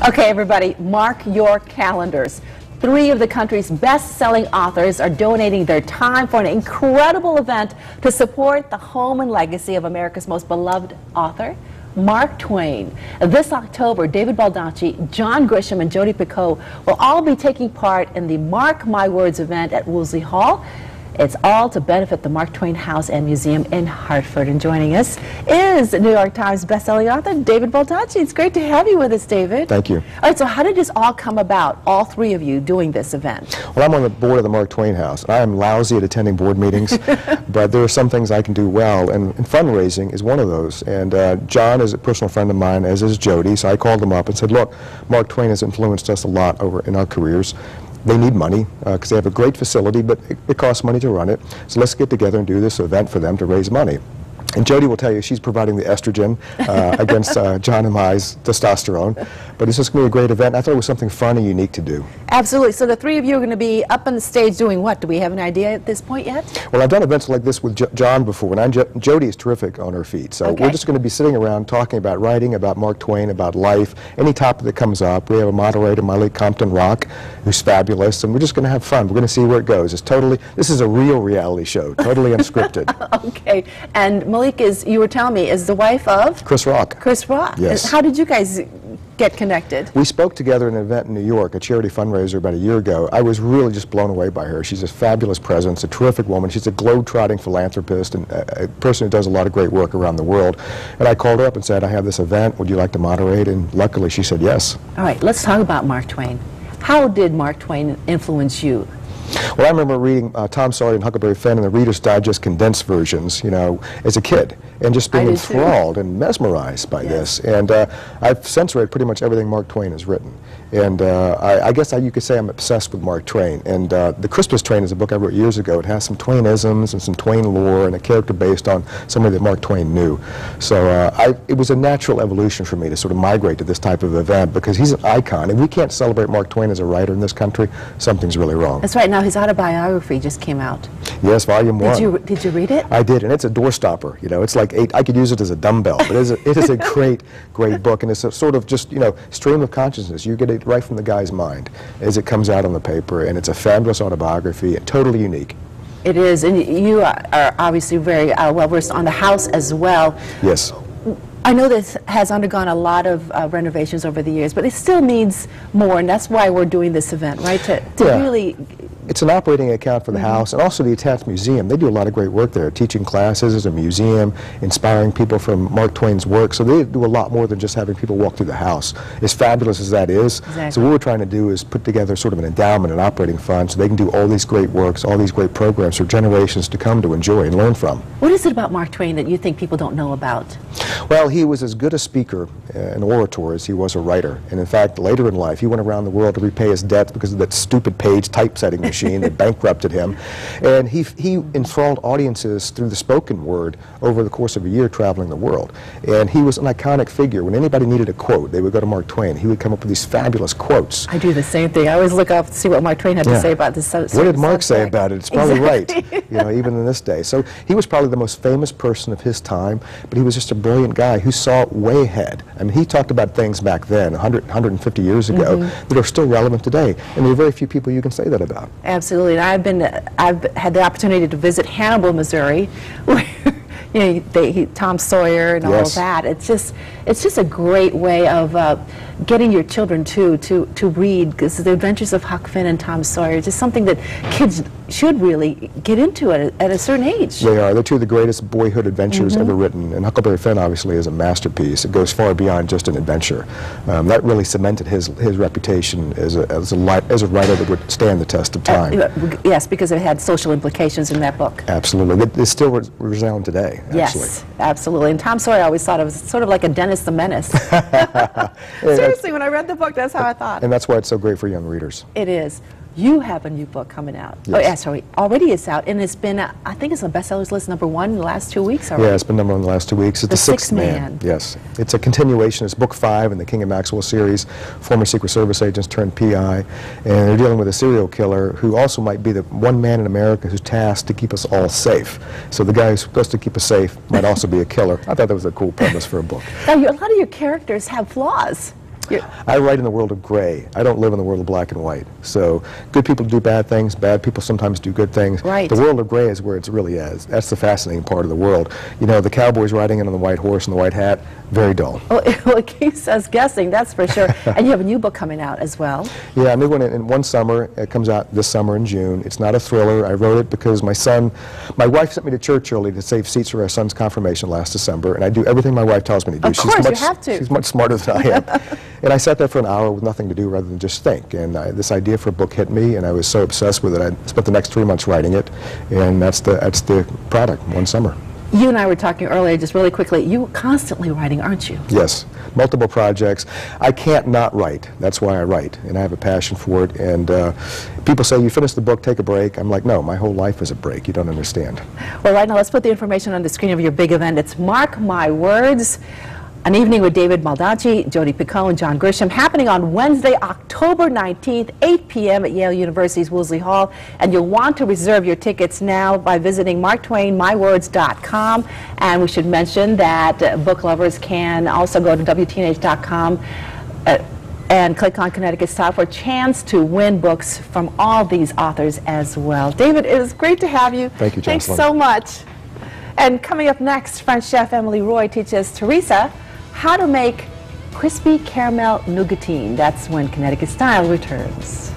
Okay, everybody, mark your calendars. 3 of the country's best-selling authors are donating their time for an incredible event to support the home and legacy of America's most beloved author, Mark Twain. This October, David Baldacci, John Grisham, and Jodi Picoult will all be taking part in the Mark My Words event at Woolsey Hall. It's all to benefit the Mark Twain House and Museum in Hartford. And joining us is New York Times bestselling author David Baldacci. It's great to have you with us, David. Thank you. All right, so how did this all come about, all 3 of you doing this event? Well, I'm on the board of the Mark Twain House, and I am lousy at attending board meetings, but there are some things I can do well, and fundraising is one of those. And John is a personal friend of mine, as is Jodi, so I called him up and said, look, Mark Twain has influenced us a lot over in our careers. They need money because they have a great facility, but it costs money to run it. So let's get together and do this event for them to raise money. And Jodi will tell you she's providing the estrogen against John and my's testosterone. But it's just going to be a great event. I thought it was something fun and unique to do. Absolutely. So the 3 of you are going to be up on the stage doing what? Do we have an idea at this point yet? Well, I've done events like this with John before, and Jodi is terrific on her feet. So we're just going to be sitting around talking about writing, about Mark Twain, about life, any topic that comes up. We have a moderator, Miley Compton Rock, who's fabulous, and we're just going to have fun. We're going to see where it goes. This is a real reality show, totally unscripted. Okay. And Malik is, you were telling me, is the wife of? Chris Rock. Chris Rock. Yes. How did you guys get connected? We spoke together at an event in New York, a charity fundraiser about a year ago. I was really just blown away by her. She's a fabulous presence, a terrific woman. She's a globe-trotting philanthropist and a person who does a lot of great work around the world. And I called her up and said, I have this event. Would you like to moderate? And luckily she said yes. All right, let's talk about Mark Twain. How did Mark Twain influence you? Well, I remember reading Tom Sawyer and Huckleberry Finn and the Reader's Digest condensed versions, you know, as a kid, and just being enthralled and mesmerized by this. And I've since read pretty much everything Mark Twain has written. And I guess you could say I'm obsessed with Mark Twain. And The Christmas Train is a book I wrote years ago. It has some Twainisms and some Twain lore and a character based on somebody that Mark Twain knew. So it was a natural evolution for me to sort of migrate to this type of event because he's an icon. And we can't celebrate Mark Twain as a writer in this country. Something's really wrong. That's right. Now his autobiography just came out. Yes, volume 1. Did you read it? I did, and it's a doorstopper. You know, it's like I could use it as a dumbbell, but it is a great book, and it's a sort of just, you know, stream of consciousness. You get it right from the guy's mind as it comes out on the paper, and it's a fabulous autobiography and totally unique. It is, and you are obviously very well versed on the house as well. Yes. I know this has undergone a lot of renovations over the years, but it still needs more, and that's why we're doing this event, right? To really... It's an operating account for the house and also the attached museum. They do a lot of great work there, teaching classes, there's a museum, inspiring people from Mark Twain's work. So they do a lot more than just having people walk through the house. As fabulous as that is, so what we're trying to do is put together sort of an endowment, an operating fund, so they can do all these great works, all these great programs for generations to come to enjoy and learn from. What is it about Mark Twain that you think people don't know about? Well, he was as good a speaker and orator as he was a writer. And in fact, later in life, he went around the world to repay his debts because of that stupid page typesetting machine that bankrupted him. And he enthralled audiences through the spoken word over the course of a year traveling the world. And he was an iconic figure. When anybody needed a quote, they would go to Mark Twain. He would come up with these fabulous quotes. I do the same thing. I always look up to see what Mark Twain had to say about this subject. What did Mark say about it? It's probably right, you know, even in this day. So he was probably the most famous person of his time, but he was just a brilliant guy who saw way ahead. I mean, he talked about things back then, 150 years ago, that are still relevant today. And there are very few people you can say that about. Absolutely. And I've had the opportunity to visit Hannibal, Missouri, where you know, Tom Sawyer and all of that. It's just a great way of getting your children to read, because the adventures of Huck Finn and Tom Sawyer is just something that kids should really get into at a certain age. They are. They're 2 of the greatest boyhood adventures ever written. And Huckleberry Finn obviously is a masterpiece. It goes far beyond just an adventure. That really cemented his reputation as a writer that would stand the test of time. Yes, because it had social implications in that book. Absolutely. They still resound today, actually. Yes, absolutely. And Tom Sawyer, I always thought it was sort of like a Dennis the Menace. Seriously, when I read the book, that's how I thought. And that's why it's so great for young readers. It is. You have a new book coming out. Yes. Oh, yeah, sorry. Already it's out, and it's been, I think it's on bestsellers list #1 in the last 2 weeks already. Yeah, it's been #1 in the last 2 weeks. It's The Sixth Man. Yes. It's a continuation. It's book 5 in the King of Maxwell series. Former Secret Service agents turned PI, and they're dealing with a serial killer who also might be the one man in America who's tasked to keep us all safe. So the guy who's supposed to keep us safe might also be a killer. I thought that was a cool premise for a book. Now, a lot of your characters have flaws. I write in the world of gray. I don't live in the world of black and white. So good people do bad things, bad people sometimes do good things. Right. The world of gray is where it really is. That's the fascinating part of the world. You know, the cowboys riding in on the white horse and the white hat, very dull. Well, it keeps us guessing, that's for sure. And you have a new book coming out as well. Yeah, a new one in one summer. It comes out this summer in June. It's not a thriller. I wrote it because my wife sent me to church early to save seats for our son's confirmation last December, and I do everything my wife tells me to do. Of course, you have to. She's much smarter than I am. And I sat there for an hour with nothing to do rather than just think. And this idea for a book hit me, and I was so obsessed with it. I spent the next 3 months writing it, and that's the product, one summer. You and I were talking earlier, just really quickly, you're constantly writing, aren't you? Yes, multiple projects. I can't not write. That's why I write, and I have a passion for it. And people say, you finish the book, take a break. I'm like, no, my whole life is a break. You don't understand. Well, right now, let's put the information on the screen of your big event. It's Mark My Words, an evening with David Baldacci, Jody Picone, John Grisham, happening on Wednesday, October 19th, 8 p.m. at Yale University's Woolsey Hall. And you'll want to reserve your tickets now by visiting marktwainmywords.com. And we should mention that book lovers can also go to WTNH.com and click on Connecticut Style for a chance to win books from all these authors as well. David, it is great to have you. Thank you, Jocelyn. Thanks so much. And coming up next, French chef Emily Roy teaches Teresa how to make crispy caramel nougatine. That's when Connecticut Style returns.